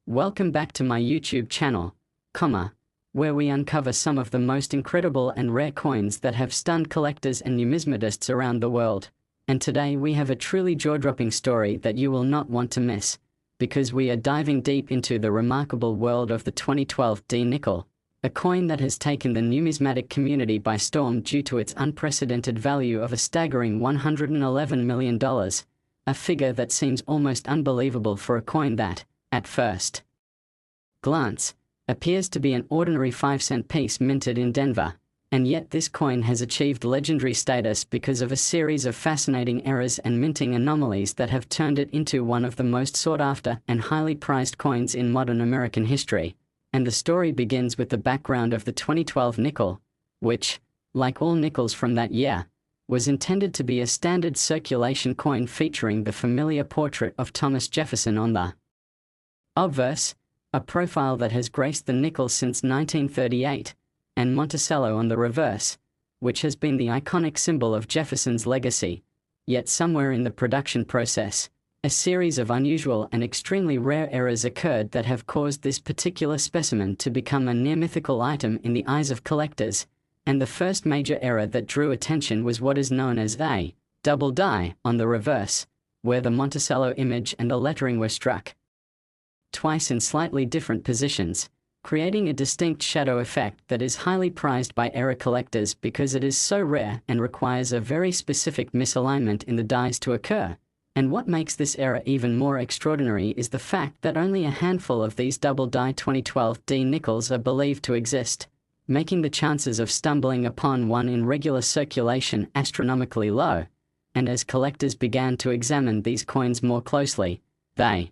Welcome back to my YouTube channel, where we uncover some of the most incredible and rare coins that have stunned collectors and numismatists around the world. And today we have a truly jaw-dropping story that you will not want to miss, because we are diving deep into the remarkable world of the 2012 D nickel, a coin that has taken the numismatic community by storm due to its unprecedented value of a staggering $111 million, a figure that seems almost unbelievable for a coin that, at first glance, appears to be an ordinary 5-cent piece minted in Denver, and yet this coin has achieved legendary status because of a series of fascinating errors and minting anomalies that have turned it into one of the most sought-after and highly prized coins in modern American history. And the story begins with the background of the 2012 nickel, which, like all nickels from that year, was intended to be a standard circulation coin featuring the familiar portrait of Thomas Jefferson on the obverse, a profile that has graced the nickel since 1938, and Monticello on the reverse, which has been the iconic symbol of Jefferson's legacy. Yet somewhere in the production process, a series of unusual and extremely rare errors occurred that have caused this particular specimen to become a near-mythical item in the eyes of collectors, and the first major error that drew attention was what is known as a double die on the reverse, where the Monticello image and the lettering were struck twice in slightly different positions, creating a distinct shadow effect that is highly prized by error collectors because it is so rare and requires a very specific misalignment in the dies to occur. And what makes this error even more extraordinary is the fact that only a handful of these double die 2012 D nickels are believed to exist, making the chances of stumbling upon one in regular circulation astronomically low. And as collectors began to examine these coins more closely, they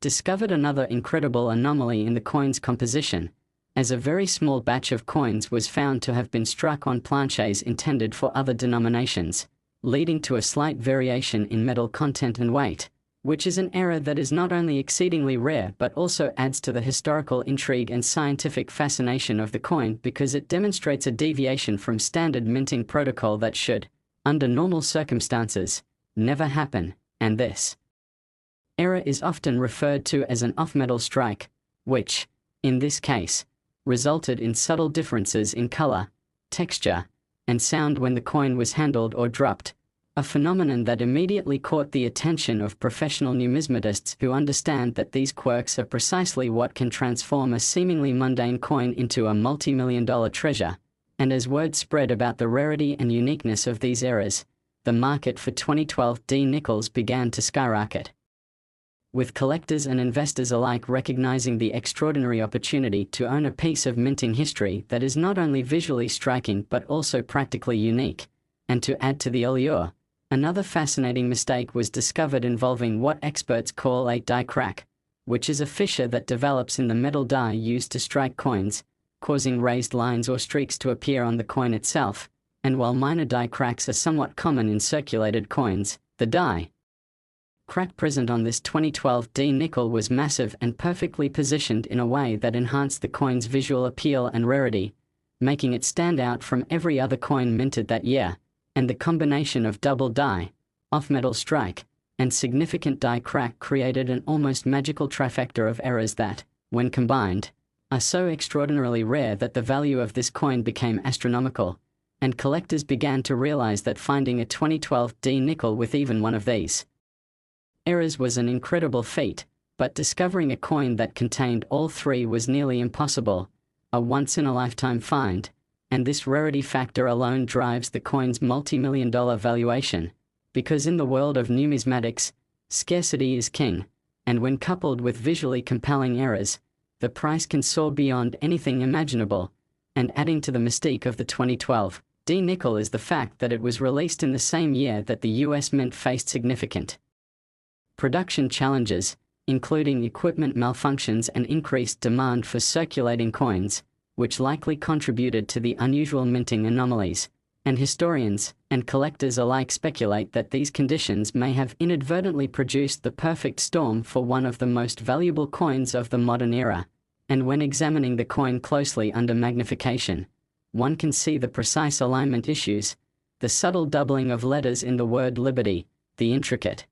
discovered another incredible anomaly in the coin's composition, as a very small batch of coins was found to have been struck on planches intended for other denominations, leading to a slight variation in metal content and weight, which is an error that is not only exceedingly rare but also adds to the historical intrigue and scientific fascination of the coin because it demonstrates a deviation from standard minting protocol that should, under normal circumstances, never happen. And this error is often referred to as an off-metal strike, which, in this case, resulted in subtle differences in color, texture, and sound when the coin was handled or dropped, a phenomenon that immediately caught the attention of professional numismatists who understand that these quirks are precisely what can transform a seemingly mundane coin into a multi-million-dollar treasure. And as word spread about the rarity and uniqueness of these errors, the market for 2012 D nickels began to skyrocket, with collectors and investors alike recognizing the extraordinary opportunity to own a piece of minting history that is not only visually striking but also practically unique. And to add to the allure, another fascinating mistake was discovered involving what experts call a die crack, which is a fissure that develops in the metal die used to strike coins, causing raised lines or streaks to appear on the coin itself. And while minor die cracks are somewhat common in circulated coins, the die crack present on this 2012 D nickel was massive and perfectly positioned in a way that enhanced the coin's visual appeal and rarity, making it stand out from every other coin minted that year. And the combination of double die, off-metal strike, and significant die crack created an almost magical trifecta of errors that, when combined, are so extraordinarily rare that the value of this coin became astronomical, and collectors began to realize that finding a 2012 D nickel with even one of these errors was an incredible feat, but discovering a coin that contained all three was nearly impossible, a once-in-a-lifetime find, and this rarity factor alone drives the coin's multi-million-dollar valuation, because in the world of numismatics, scarcity is king, and when coupled with visually compelling errors, the price can soar beyond anything imaginable. And adding to the mystique of the 2012 D nickel is the fact that it was released in the same year that the US Mint faced significant production challenges, including equipment malfunctions and increased demand for circulating coins, which likely contributed to the unusual minting anomalies. And historians and collectors alike speculate that these conditions may have inadvertently produced the perfect storm for one of the most valuable coins of the modern era. And when examining the coin closely under magnification, one can see the precise alignment issues, the subtle doubling of letters in the word liberty, the intricate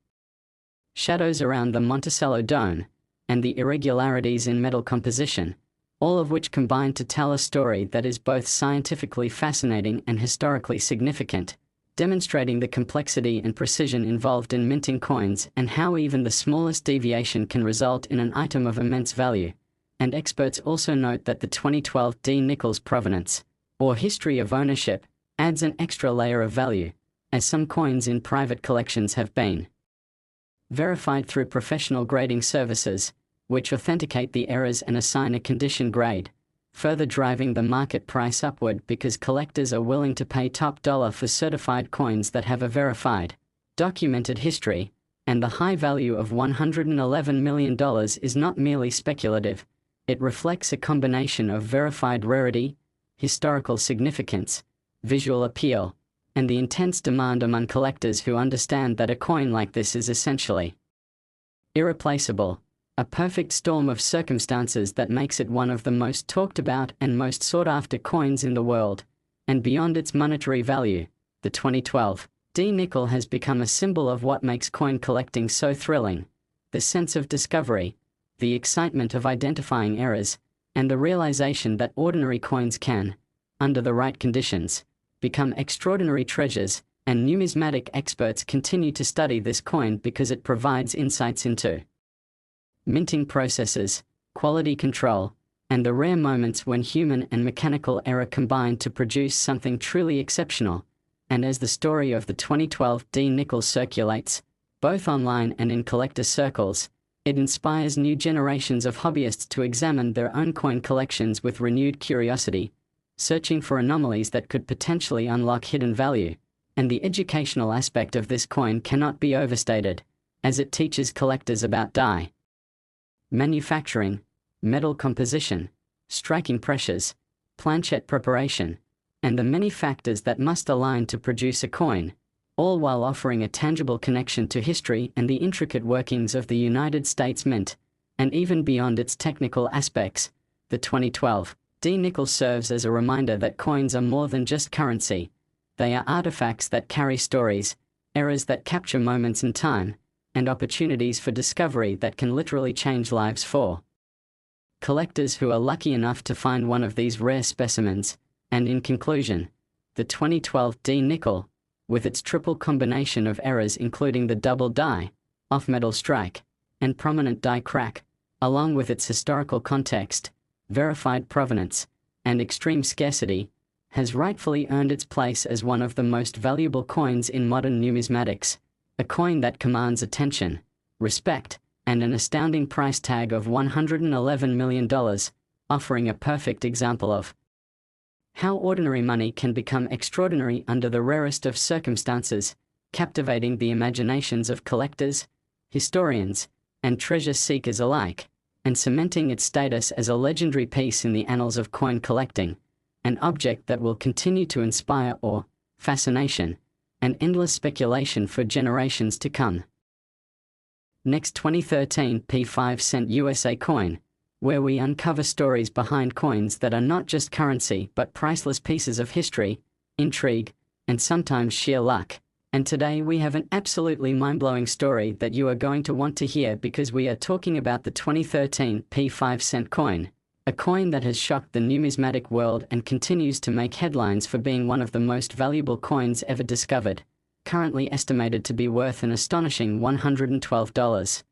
shadows around the Monticello dome, and the irregularities in metal composition, all of which combine to tell a story that is both scientifically fascinating and historically significant, demonstrating the complexity and precision involved in minting coins and how even the smallest deviation can result in an item of immense value. And experts also note that the 2012 D. Nickels provenance, or history of ownership, adds an extra layer of value, as some coins in private collections have been verified through professional grading services, which authenticate the errors and assign a condition grade, further driving the market price upward because collectors are willing to pay top dollar for certified coins that have a verified, documented history, and the high value of $111 million is not merely speculative. It reflects a combination of verified rarity, historical significance, visual appeal, and the intense demand among collectors who understand that a coin like this is essentially irreplaceable, a perfect storm of circumstances that makes it one of the most talked about and most sought after coins in the world. And beyond its monetary value, the 2012 D. Nickel has become a symbol of what makes coin collecting so thrilling: the sense of discovery, the excitement of identifying errors, and the realization that ordinary coins can, under the right conditions, become extraordinary treasures. And numismatic experts continue to study this coin because it provides insights into minting processes, quality control, and the rare moments when human and mechanical error combine to produce something truly exceptional. And as the story of the 2012 D. Nickels circulates, both online and in collector circles, it inspires new generations of hobbyists to examine their own coin collections with renewed curiosity, searching for anomalies that could potentially unlock hidden value. And the educational aspect of this coin cannot be overstated, as it teaches collectors about die manufacturing, metal composition, striking pressures, planchet preparation, and the many factors that must align to produce a coin, all while offering a tangible connection to history and the intricate workings of the United States Mint. And even beyond its technical aspects, the 2012 D. Nickels serves as a reminder that coins are more than just currency. They are artifacts that carry stories, errors that capture moments in time, and opportunities for discovery that can literally change lives for collectors who are lucky enough to find one of these rare specimens. And in conclusion, the 2012 D. Nickel, with its triple combination of errors including the double die, off-metal strike, and prominent die crack, along with its historical context, verified provenance, and extreme scarcity, has rightfully earned its place as one of the most valuable coins in modern numismatics, a coin that commands attention, respect, and an astounding price tag of $111 million, offering a perfect example of how ordinary money can become extraordinary under the rarest of circumstances, captivating the imaginations of collectors, historians, and treasure seekers alike, and cementing its status as a legendary piece in the annals of coin collecting, an object that will continue to inspire awe, fascination, and endless speculation for generations to come. Next, 2013 P5 USA coin, where we uncover stories behind coins that are not just currency but priceless pieces of history, intrigue, and sometimes sheer luck. And today we have an absolutely mind-blowing story that you are going to want to hear, because we are talking about the 2013 P5 coin, a coin that has shocked the numismatic world and continues to make headlines for being one of the most valuable coins ever discovered, currently estimated to be worth an astonishing $112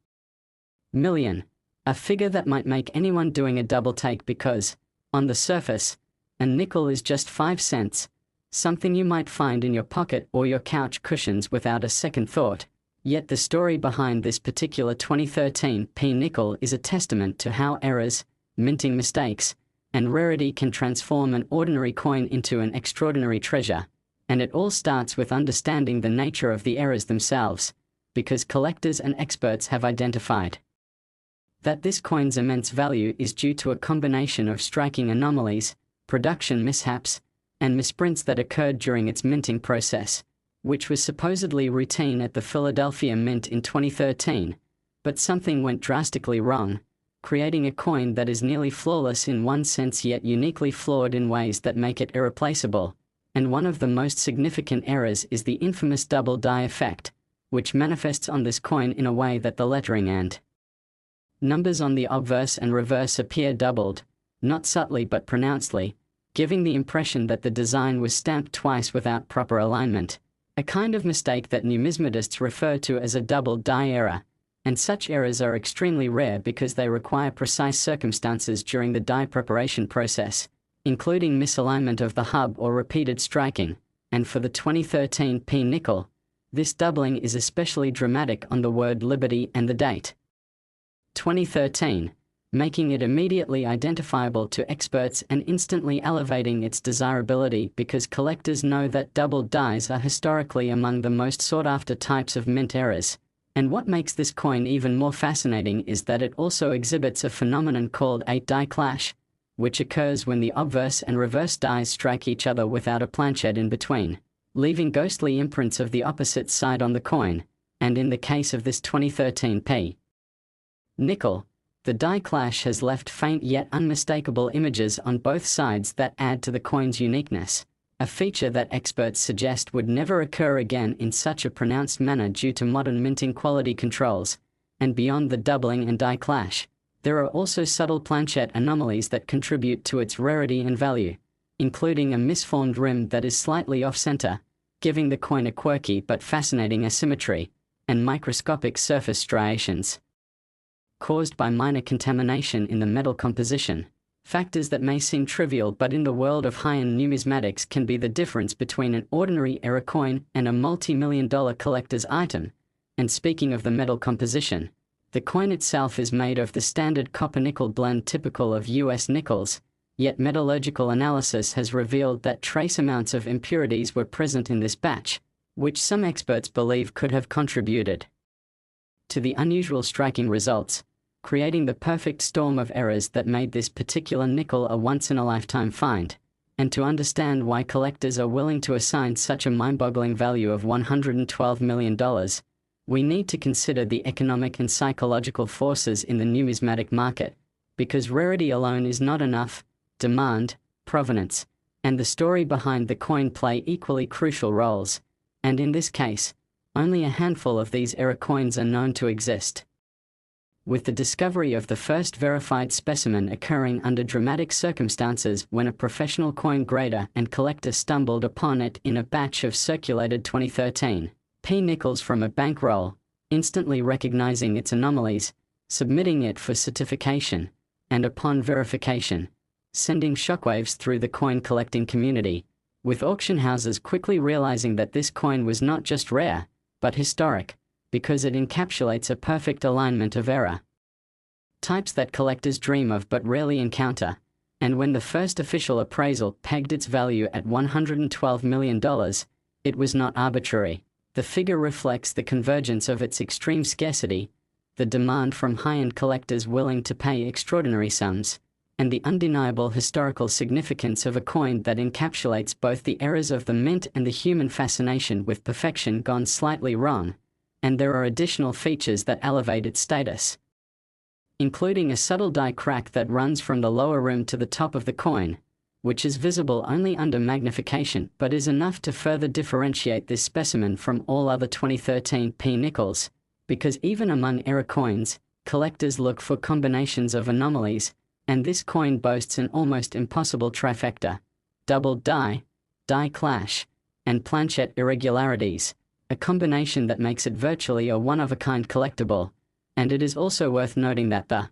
million, a figure that might make anyone doing a double take because, on the surface, a nickel is just 5 cents, something you might find in your pocket or your couch cushions without a second thought. Yet the story behind this particular 2013 P nickel is a testament to how errors, minting mistakes, and rarity can transform an ordinary coin into an extraordinary treasure. And it all starts with understanding the nature of the errors themselves, because collectors and experts have identified that this coin's immense value is due to a combination of striking anomalies, production mishaps, and misprints that occurred during its minting process, which was supposedly routine at the Philadelphia Mint in 2013, but something went drastically wrong, creating a coin that is nearly flawless in one sense yet uniquely flawed in ways that make it irreplaceable. And one of the most significant errors is the infamous double die effect, which manifests on this coin in a way that the lettering and Numbers on the obverse and reverse appear doubled, not subtly but pronouncedly, giving the impression that the design was stamped twice without proper alignment, a kind of mistake that numismatists refer to as a double die error, and such errors are extremely rare because they require precise circumstances during the die preparation process, including misalignment of the hub or repeated striking, and for the 2013 P nickel, this doubling is especially dramatic on the word Liberty and the date 2013, making it immediately identifiable to experts and instantly elevating its desirability because collectors know that doubled dies are historically among the most sought-after types of mint errors. And what makes this coin even more fascinating is that it also exhibits a phenomenon called 8-die clash, which occurs when the obverse and reverse dies strike each other without a planchet in between, leaving ghostly imprints of the opposite side on the coin, and in the case of this 2013 P nickel, the die clash has left faint yet unmistakable images on both sides that add to the coin's uniqueness, a feature that experts suggest would never occur again in such a pronounced manner due to modern minting quality controls. And beyond the doubling and die clash, there are also subtle planchet anomalies that contribute to its rarity and value, including a misformed rim that is slightly off-center, giving the coin a quirky but fascinating asymmetry, and microscopic surface striations caused by minor contamination in the metal composition, factors that may seem trivial but in the world of high-end numismatics can be the difference between an ordinary error coin and a multi-million-dollar collector's item. And speaking of the metal composition, the coin itself is made of the standard copper-nickel blend typical of US nickels, yet metallurgical analysis has revealed that trace amounts of impurities were present in this batch, which some experts believe could have contributed to the unusual striking results, creating the perfect storm of errors that made this particular nickel a once-in-a-lifetime find. And to understand why collectors are willing to assign such a mind-boggling value of $112 million, we need to consider the economic and psychological forces in the numismatic market, because rarity alone is not enough. Demand, provenance, and the story behind the coin play equally crucial roles, and in this case, only a handful of these error coins are known to exist. With the discovery of the first verified specimen occurring under dramatic circumstances when a professional coin grader and collector stumbled upon it in a batch of circulated 2013 P nickels from a bankroll, instantly recognizing its anomalies, submitting it for certification, and upon verification, sending shockwaves through the coin collecting community, with auction houses quickly realizing that this coin was not just rare, but historic, because it encapsulates a perfect alignment of error types that collectors dream of but rarely encounter. And when the first official appraisal pegged its value at $112 million, it was not arbitrary. The figure reflects the convergence of its extreme scarcity, the demand from high-end collectors willing to pay extraordinary sums, and the undeniable historical significance of a coin that encapsulates both the errors of the mint and the human fascination with perfection gone slightly wrong. And there are additional features that elevate its status, including a subtle die crack that runs from the lower rim to the top of the coin, which is visible only under magnification but is enough to further differentiate this specimen from all other 2013 P nickels, because even among error coins, collectors look for combinations of anomalies, and this coin boasts an almost impossible trifecta: doubled die, die clash, and planchet irregularities, a combination that makes it virtually a one-of-a-kind collectible. And it is also worth noting that the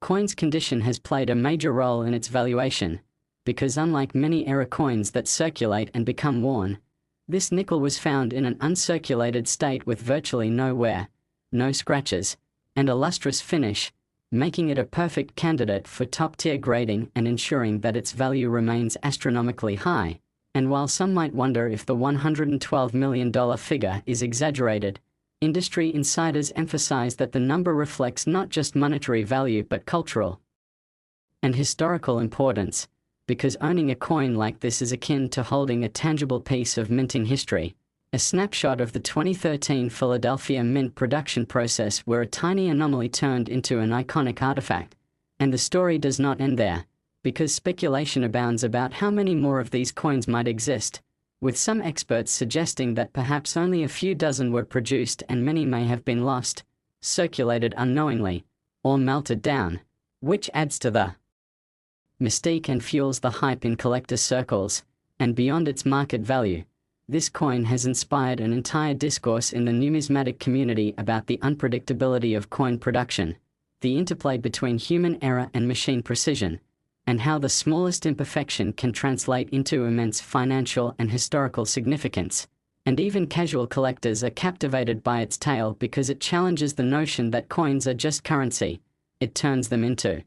coin's condition has played a major role in its valuation, because unlike many error coins that circulate and become worn, this nickel was found in an uncirculated state with virtually no wear, no scratches, and a lustrous finish, making it a perfect candidate for top-tier grading and ensuring that its value remains astronomically high. And while some might wonder if the $112 million figure is exaggerated, industry insiders emphasize that the number reflects not just monetary value but cultural and historical importance, because owning a coin like this is akin to holding a tangible piece of minting history. A snapshot of the 2013 Philadelphia mint production process where a tiny anomaly turned into an iconic artifact. And the story does not end there, because speculation abounds about how many more of these coins might exist, with some experts suggesting that perhaps only a few dozen were produced and many may have been lost, circulated unknowingly, or melted down, which adds to the mystique and fuels the hype in collector circles. And beyond its market value, this coin has inspired an entire discourse in the numismatic community about the unpredictability of coin production, the interplay between human error and machine precision, and how the smallest imperfection can translate into immense financial and historical significance. And even casual collectors are captivated by its tale because it challenges the notion that coins are just currency. It turns them into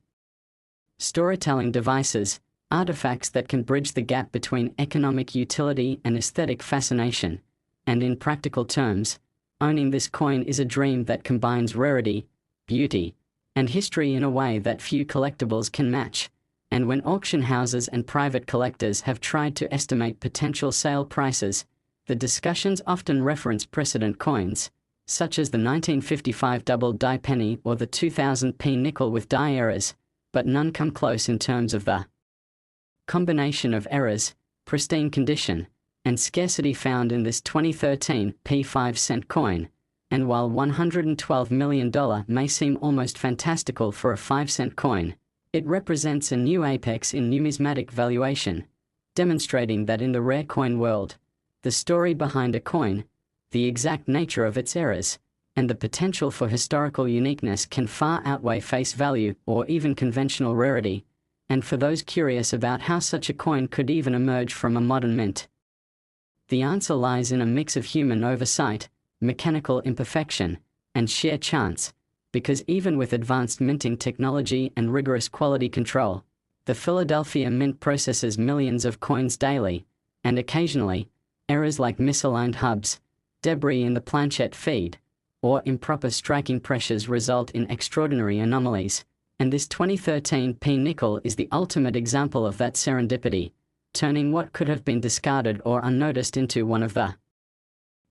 storytelling devices, artifacts that can bridge the gap between economic utility and aesthetic fascination. And in practical terms, owning this coin is a dream that combines rarity, beauty, and history in a way that few collectibles can match. And when auction houses and private collectors have tried to estimate potential sale prices, the discussions often reference precedent coins, such as the 1955 double die penny or the 2000p nickel with die errors, but none come close in terms of the combination of errors, pristine condition, and scarcity found in this 2013 P5-cent coin. And while $112 million may seem almost fantastical for a 5-cent coin, it represents a new apex in numismatic valuation, demonstrating that in the rare coin world, the story behind a coin, the exact nature of its errors, and the potential for historical uniqueness can far outweigh face value or even conventional rarity. And for those curious about how such a coin could even emerge from a modern mint, the answer lies in a mix of human oversight, mechanical imperfection, and sheer chance, because even with advanced minting technology and rigorous quality control, the Philadelphia Mint processes millions of coins daily, and occasionally, errors like misaligned hubs, debris in the planchette feed, or improper striking pressures result in extraordinary anomalies. And this 2013 P nickel is the ultimate example of that serendipity, turning what could have been discarded or unnoticed into one of the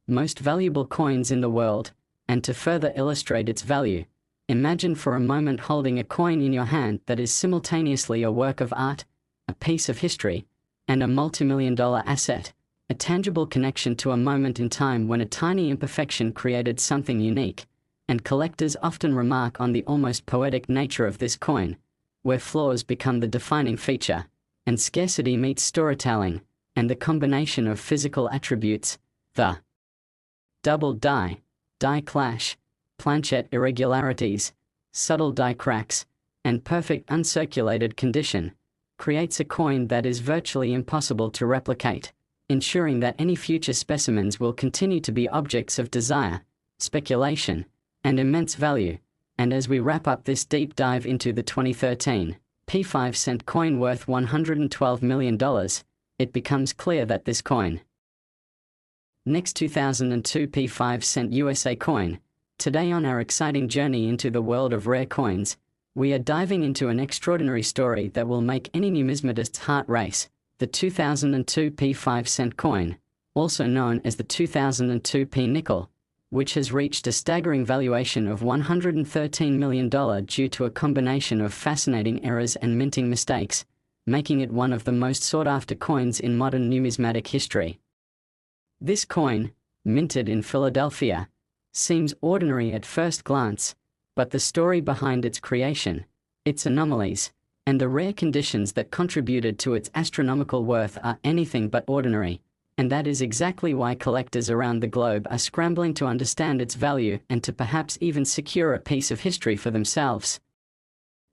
most valuable coins in the world. And to further illustrate its value, imagine for a moment holding a coin in your hand that is simultaneously a work of art, a piece of history, and a multimillion-dollar asset, a tangible connection to a moment in time when a tiny imperfection created something unique. And collectors often remark on the almost poetic nature of this coin, where flaws become the defining feature, and scarcity meets storytelling, and the combination of physical attributes, the double die clash, planchette irregularities, subtle die cracks, and perfect uncirculated condition, creates a coin that is virtually impossible to replicate, ensuring that any future specimens will continue to be objects of desire, speculation, and immense value. And as we wrap up this deep dive into the 2013 P5-cent coin worth $112 million, it becomes clear that this coin, next 2002 P5-cent USA coin, today on our exciting journey into the world of rare coins, we are diving into an extraordinary story that will make any numismatist's heart race. The 2002 P5-cent coin, also known as the 2002 P nickel, which has reached a staggering valuation of $113 million due to a combination of fascinating errors and minting mistakes, making it one of the most sought-after coins in modern numismatic history. This coin, minted in Philadelphia, seems ordinary at first glance, but the story behind its creation, its anomalies, and the rare conditions that contributed to its astronomical worth are anything but ordinary. And that is exactly why collectors around the globe are scrambling to understand its value and to perhaps even secure a piece of history for themselves.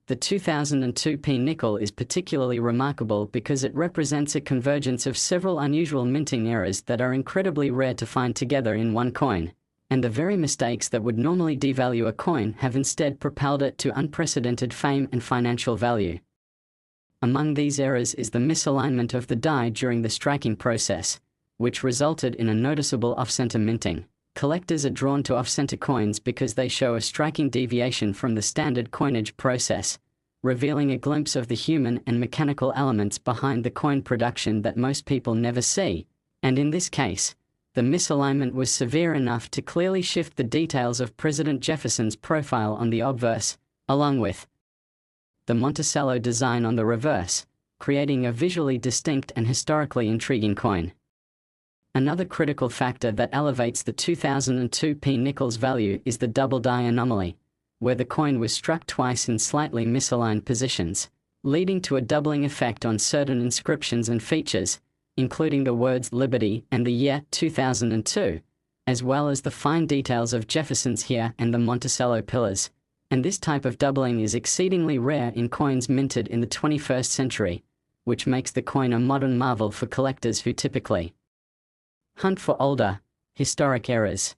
The 2002 P nickel is particularly remarkable because it represents a convergence of several unusual minting errors that are incredibly rare to find together in one coin, and the very mistakes that would normally devalue a coin have instead propelled it to unprecedented fame and financial value. Among these errors is the misalignment of the die during the striking process, which resulted in a noticeable off-center minting. Collectors are drawn to off-center coins because they show a striking deviation from the standard coinage process, revealing a glimpse of the human and mechanical elements behind the coin production that most people never see. And in this case, the misalignment was severe enough to clearly shift the details of President Jefferson's profile on the obverse, along with the Monticello design on the reverse, creating a visually distinct and historically intriguing coin. Another critical factor that elevates the 2002 P nickel's value is the double die anomaly, where the coin was struck twice in slightly misaligned positions, leading to a doubling effect on certain inscriptions and features, including the words Liberty and the year 2002, as well as the fine details of Jefferson's year and the Monticello pillars. And this type of doubling is exceedingly rare in coins minted in the 21st century, which makes the coin a modern marvel for collectors who typically hunt for older, historic errors.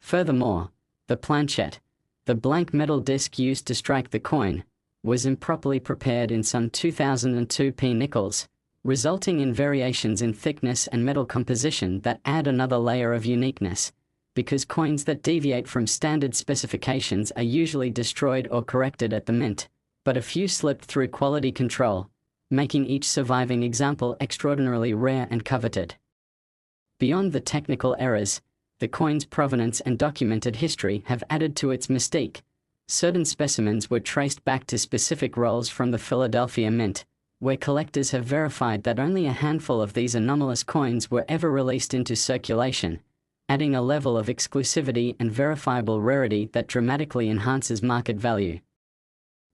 Furthermore, the planchette, the blank metal disc used to strike the coin, was improperly prepared in some 2002 p nickels, resulting in variations in thickness and metal composition that add another layer of uniqueness, because coins that deviate from standard specifications are usually destroyed or corrected at the mint, but a few slipped through quality control, making each surviving example extraordinarily rare and coveted. Beyond the technical errors, the coin's provenance and documented history have added to its mystique. Certain specimens were traced back to specific rolls from the Philadelphia Mint, where collectors have verified that only a handful of these anomalous coins were ever released into circulation, adding a level of exclusivity and verifiable rarity that dramatically enhances market value.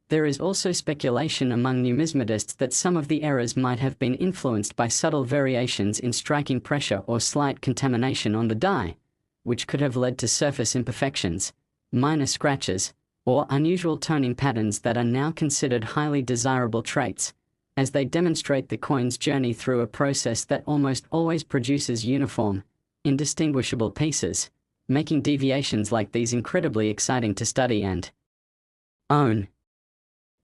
There is also speculation among numismatists that some of the errors might have been influenced by subtle variations in striking pressure or slight contamination on the die, which could have led to surface imperfections, minor scratches, or unusual toning patterns that are now considered highly desirable traits, as they demonstrate the coin's journey through a process that almost always produces uniform, indistinguishable pieces, making deviations like these incredibly exciting to study and own.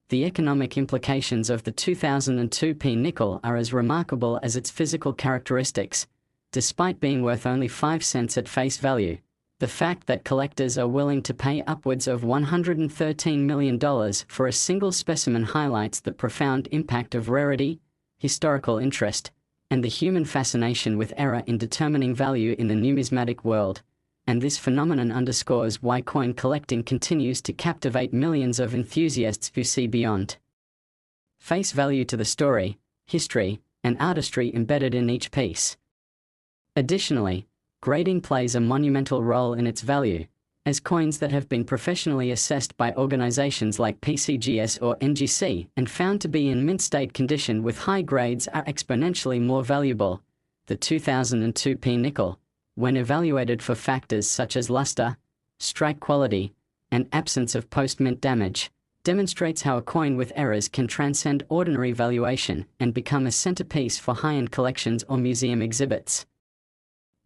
The economic implications of the 2002 p nickel are as remarkable as its physical characteristics. Despite being worth only 5 cents at face value, the fact that collectors are willing to pay upwards of $113 million for a single specimen highlights the profound impact of rarity, historical interest, and the human fascination with error in determining value in the numismatic world. And this phenomenon underscores why coin collecting continues to captivate millions of enthusiasts who see beyond face value to the story, history, and artistry embedded in each piece. Additionally, grading plays a monumental role in its value, as coins that have been professionally assessed by organizations like PCGS or NGC and found to be in mint state condition with high grades are exponentially more valuable. The 2002 p nickel, when evaluated for factors such as luster, strike quality, and absence of post-mint damage, demonstrates how a coin with errors can transcend ordinary valuation and become a centerpiece for high-end collections or museum exhibits.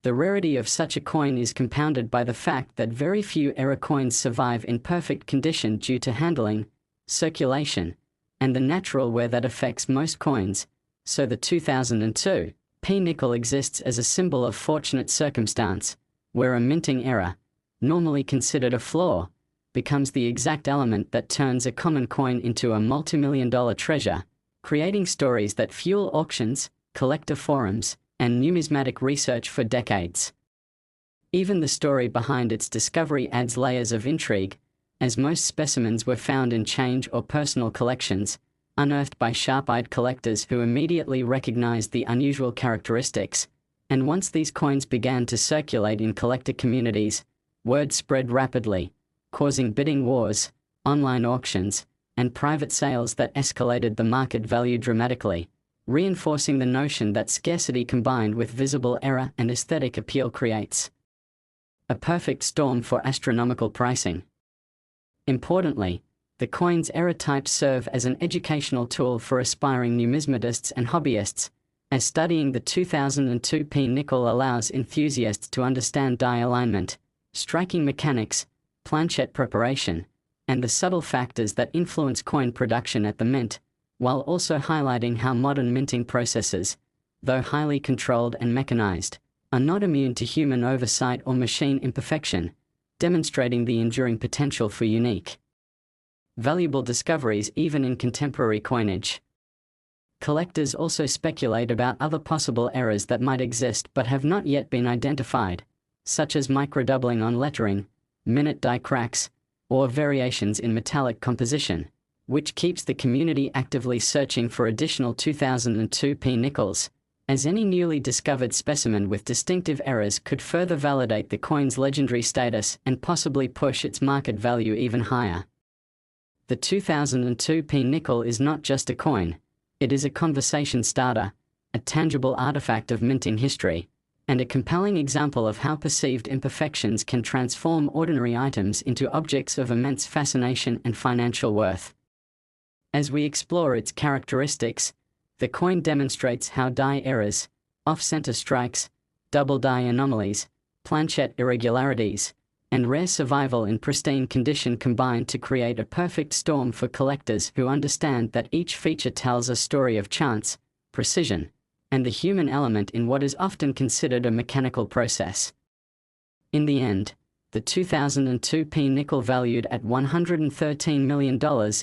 The rarity of such a coin is compounded by the fact that very few error coins survive in perfect condition due to handling, circulation, and the natural wear that affects most coins, so the 2002 p nickel exists as a symbol of fortunate circumstance, where a minting error, normally considered a flaw, becomes the exact element that turns a common coin into a multi-million-dollar treasure, creating stories that fuel auctions, collector forums, and numismatic research for decades. Even the story behind its discovery adds layers of intrigue, as most specimens were found in change or personal collections, unearthed by sharp-eyed collectors who immediately recognized the unusual characteristics, and once these coins began to circulate in collector communities, word spread rapidly, causing bidding wars, online auctions, and private sales that escalated the market value dramatically, reinforcing the notion that scarcity combined with visible error and aesthetic appeal creates a perfect storm for astronomical pricing. Importantly, the coin's error types serve as an educational tool for aspiring numismatists and hobbyists, as studying the 2002 p nickel allows enthusiasts to understand die alignment, striking mechanics, planchette preparation, and the subtle factors that influence coin production at the mint, while also highlighting how modern minting processes, though highly controlled and mechanized, are not immune to human oversight or machine imperfection, demonstrating the enduring potential for unique, valuable discoveries even in contemporary coinage. Collectors also speculate about other possible errors that might exist but have not yet been identified, such as microdoubling on lettering, minute die cracks, or variations in metallic composition, which keeps the community actively searching for additional 2002 p nickels, as any newly discovered specimen with distinctive errors could further validate the coin's legendary status and possibly push its market value even higher. The 2002p nickel is not just a coin, it is a conversation starter, a tangible artifact of minting history, and a compelling example of how perceived imperfections can transform ordinary items into objects of immense fascination and financial worth. As we explore its characteristics, the coin demonstrates how die errors, off-center strikes, double die anomalies, planchet irregularities, and rare survival in pristine condition combine to create a perfect storm for collectors who understand that each feature tells a story of chance, precision, and the human element in what is often considered a mechanical process. In the end, the 2002p nickel valued at $113 million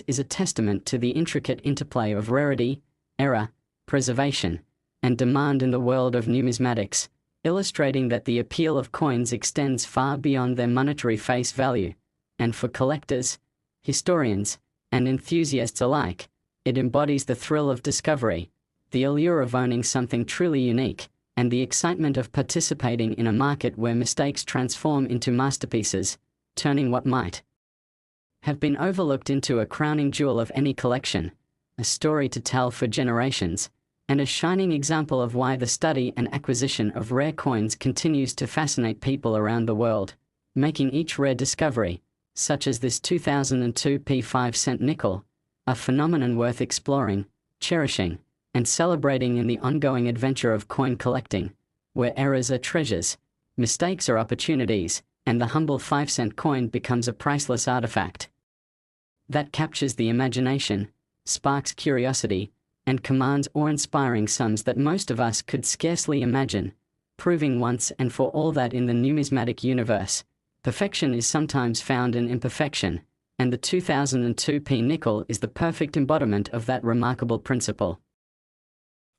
is a testament to the intricate interplay of rarity, error, preservation, and demand in the world of numismatics, illustrating that the appeal of coins extends far beyond their monetary face value, and for collectors, historians, and enthusiasts alike, it embodies the thrill of discovery, the allure of owning something truly unique, and the excitement of participating in a market where mistakes transform into masterpieces, turning what might have been overlooked into a crowning jewel of any collection, a story to tell for generations, and a shining example of why the study and acquisition of rare coins continues to fascinate people around the world, making each rare discovery, such as this 2002p 5-cent nickel, a phenomenon worth exploring, cherishing, and celebrating in the ongoing adventure of coin collecting, where errors are treasures, mistakes are opportunities, and the humble 5-cent coin becomes a priceless artifact that captures the imagination, sparks curiosity, and commands awe-inspiring sums that most of us could scarcely imagine, proving once and for all that in the numismatic universe, perfection is sometimes found in imperfection, and the 2002p nickel is the perfect embodiment of that remarkable principle.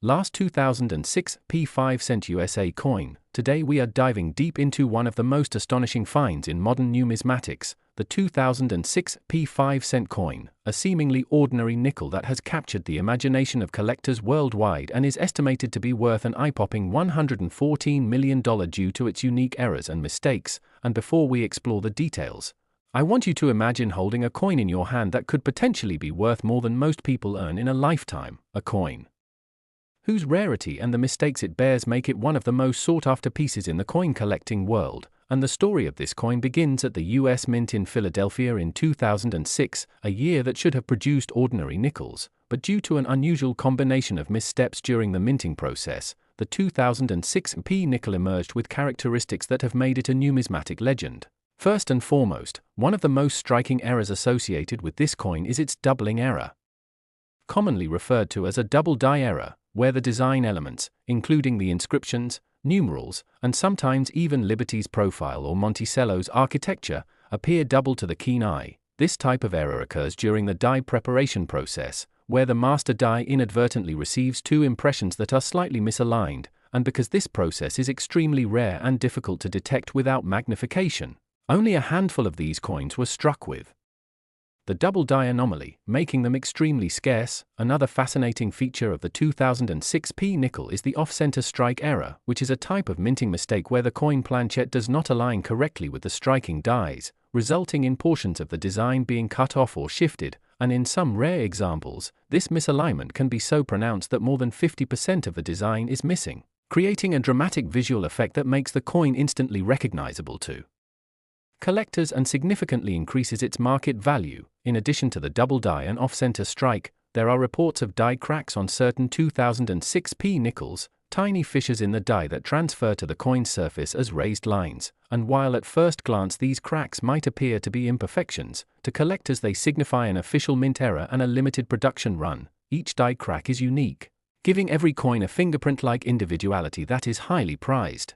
Last 2006 P5-cent USA coin. Today we are diving deep into one of the most astonishing finds in modern numismatics, the 2006 P5-cent coin, a seemingly ordinary nickel that has captured the imagination of collectors worldwide and is estimated to be worth an eye-popping $114 million due to its unique errors and mistakes. And before we explore the details, I want you to imagine holding a coin in your hand that could potentially be worth more than most people earn in a lifetime, a coin whose rarity and the mistakes it bears make it one of the most sought-after pieces in the coin collecting world. And the story of this coin begins at the US Mint in Philadelphia in 2006, a year that should have produced ordinary nickels, but due to an unusual combination of missteps during the minting process, the 2006 P nickel emerged with characteristics that have made it a numismatic legend. First and foremost, one of the most striking errors associated with this coin is its doubling error, commonly referred to as a double die error, where the design elements, including the inscriptions, numerals, and sometimes even Liberty's profile or Monticello's architecture, appear double to the keen eye. This type of error occurs during the die preparation process, where the master die inadvertently receives two impressions that are slightly misaligned, and because this process is extremely rare and difficult to detect without magnification, only a handful of these coins were struck with the double die anomaly, making them extremely scarce. Another fascinating feature of the 2006 P nickel is the off-center strike error, which is a type of minting mistake where the coin planchet does not align correctly with the striking dies, resulting in portions of the design being cut off or shifted, and in some rare examples, this misalignment can be so pronounced that more than 50% of the design is missing, creating a dramatic visual effect that makes the coin instantly recognizable to collectors and significantly increases its market value. In addition to the double die and off-center strike, there are reports of die cracks on certain 2006 P nickels, tiny fissures in the die that transfer to the coin's surface as raised lines, and while at first glance these cracks might appear to be imperfections, to collectors they signify an official mint error and a limited production run. Each die crack is unique, giving every coin a fingerprint-like individuality that is highly prized.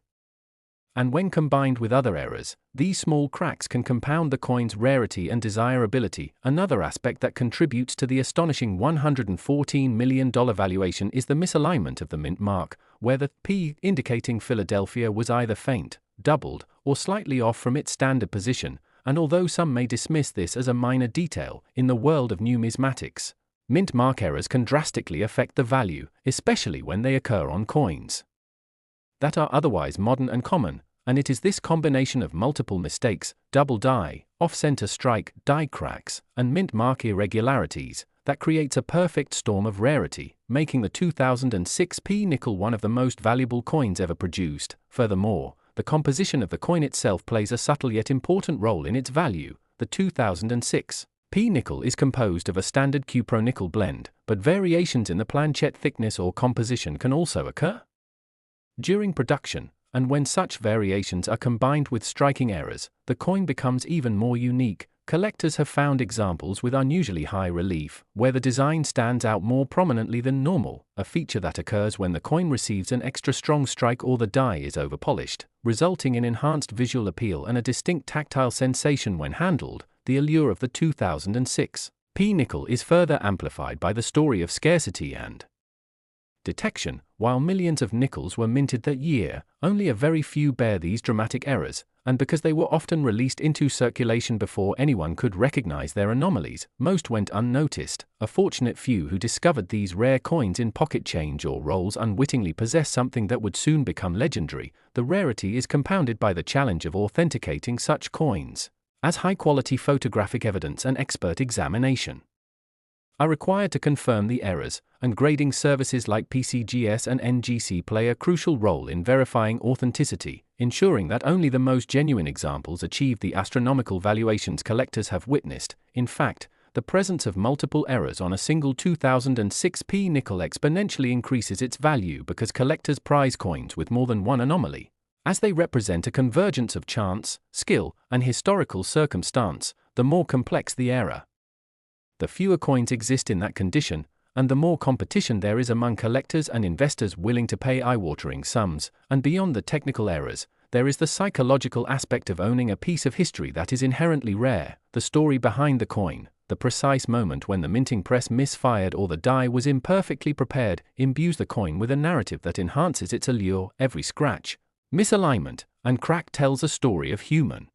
And when combined with other errors, these small cracks can compound the coin's rarity and desirability. Another aspect that contributes to the astonishing $114 million valuation is the misalignment of the mint mark, where the P indicating Philadelphia was either faint, doubled, or slightly off from its standard position, and although some may dismiss this as a minor detail, in the world of numismatics, Mint mark errors can drastically affect the value, especially when they occur on coins that are otherwise modern and common, and it is this combination of multiple mistakes, double die, off-center strike, die cracks, and mint mark irregularities that creates a perfect storm of rarity, making the 2006 nickel one of the most valuable coins ever produced. Furthermore, the composition of the coin itself plays a subtle yet important role in its value. The 2006 nickel is composed of a standard cupro-nickel blend, but variations in the planchet thickness or composition can also occur during production, and when such variations are combined with striking errors, the coin becomes even more unique. Collectors have found examples with unusually high relief, where the design stands out more prominently than normal, a feature that occurs when the coin receives an extra strong strike or the die is overpolished, resulting in enhanced visual appeal and a distinct tactile sensation when handled. The allure of the 2006 nickel is further amplified by the story of scarcity and detection. While millions of nickels were minted that year, only a very few bear these dramatic errors, and because they were often released into circulation before anyone could recognize their anomalies, most went unnoticed. A fortunate few who discovered these rare coins in pocket change or rolls unwittingly possess something that would soon become legendary. The rarity is compounded by the challenge of authenticating such coins, as high-quality photographic evidence and expert examination are required to confirm the errors, and grading services like PCGS and NGC play a crucial role in verifying authenticity, ensuring that only the most genuine examples achieve the astronomical valuations collectors have witnessed. In fact, the presence of multiple errors on a single 2006 nickel exponentially increases its value because collectors prize coins with more than one anomaly, as they represent a convergence of chance, skill, and historical circumstance. The more complex the error, the fewer coins exist in that condition, and the more competition there is among collectors and investors willing to pay eye-watering sums. And beyond the technical errors, there is the psychological aspect of owning a piece of history that is inherently rare. The story behind the coin, the precise moment when the minting press misfired or the die was imperfectly prepared, imbues the coin with a narrative that enhances its allure. Every scratch, misalignment, and crack tells a story of human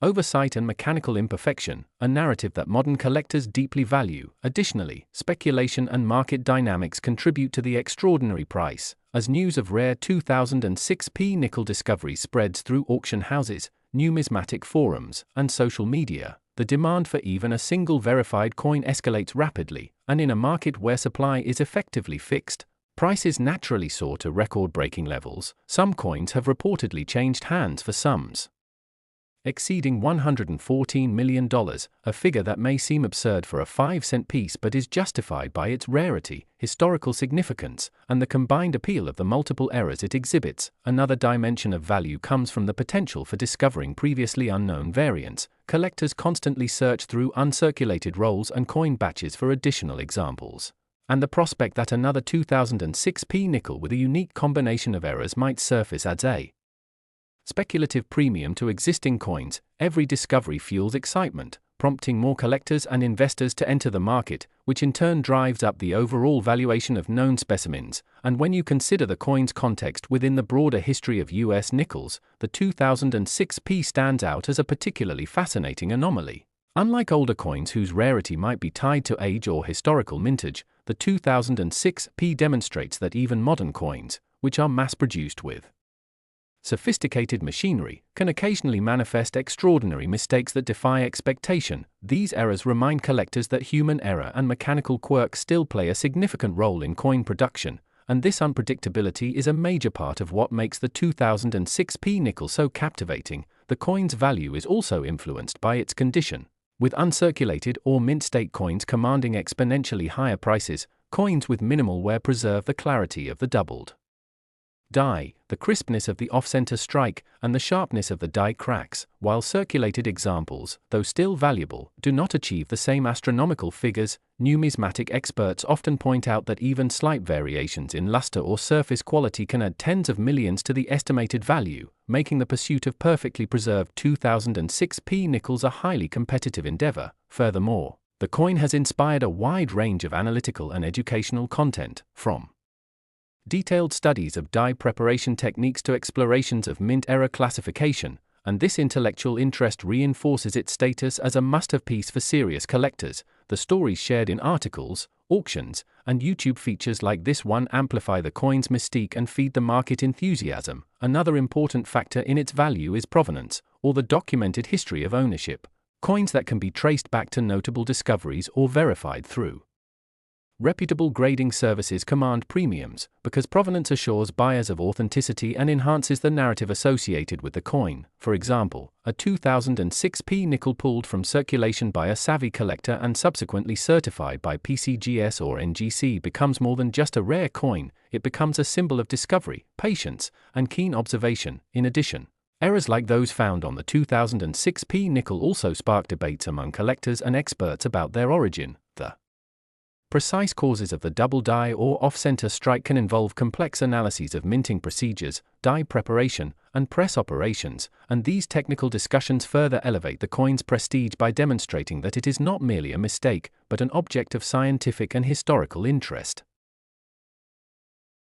oversight and mechanical imperfection, a narrative that modern collectors deeply value. Additionally, speculation and market dynamics contribute to the extraordinary price. As news of rare 2006 nickel discoveries spreads through auction houses, numismatic forums, and social media, the demand for even a single verified coin escalates rapidly, and in a market where supply is effectively fixed, prices naturally soar to record-breaking levels. Some coins have reportedly changed hands for sums exceeding $114 million, a figure that may seem absurd for a 5-cent piece but is justified by its rarity, historical significance, and the combined appeal of the multiple errors it exhibits. Another dimension of value comes from the potential for discovering previously unknown variants. Collectors constantly search through uncirculated rolls and coin batches for additional examples, and the prospect that another 2006 nickel with a unique combination of errors might surface adds a speculative premium to existing coins. Every discovery fuels excitement, prompting more collectors and investors to enter the market, which in turn drives up the overall valuation of known specimens. And when you consider the coin's context within the broader history of US nickels, the 2006 stands out as a particularly fascinating anomaly. Unlike older coins whose rarity might be tied to age or historical mintage, the 2006 demonstrates that even modern coins, which are mass-produced with sophisticated machinery, can occasionally manifest extraordinary mistakes that defy expectation. These errors remind collectors that human error and mechanical quirk still play a significant role in coin production, and this unpredictability is a major part of what makes the 2006 nickel so captivating. The coin's value is also influenced by its condition, with uncirculated or mint-state coins commanding exponentially higher prices. Coins with minimal wear preserve the clarity of the doubled die, the crispness of the off-center strike, and the sharpness of the die cracks, while circulated examples, though still valuable, do not achieve the same astronomical figures. Numismatic experts often point out that even slight variations in luster or surface quality can add tens of millions to the estimated value, making the pursuit of perfectly preserved 2006 nickels a highly competitive endeavor. Furthermore, the coin has inspired a wide range of analytical and educational content, from detailed studies of die preparation techniques to explorations of mint error classification, and this intellectual interest reinforces its status as a must-have piece for serious collectors. the stories shared in articles, auctions, and YouTube features like this one amplify the coin's mystique and feed the market enthusiasm. Another important factor in its value is provenance, or the documented history of ownership. Coins that can be traced back to notable discoveries or verified through reputable grading services command premiums, because provenance assures buyers of authenticity and enhances the narrative associated with the coin. For example, a 2006p nickel pulled from circulation by a savvy collector and subsequently certified by PCGS or NGC becomes more than just a rare coin, it becomes a symbol of discovery, patience, and keen observation. In addition, errors like those found on the 2006p nickel also spark debates among collectors and experts about their origin. The precise causes of the double die or off-center strike can involve complex analyses of minting procedures, die preparation, and press operations, and these technical discussions further elevate the coin's prestige by demonstrating that it is not merely a mistake, but an object of scientific and historical interest.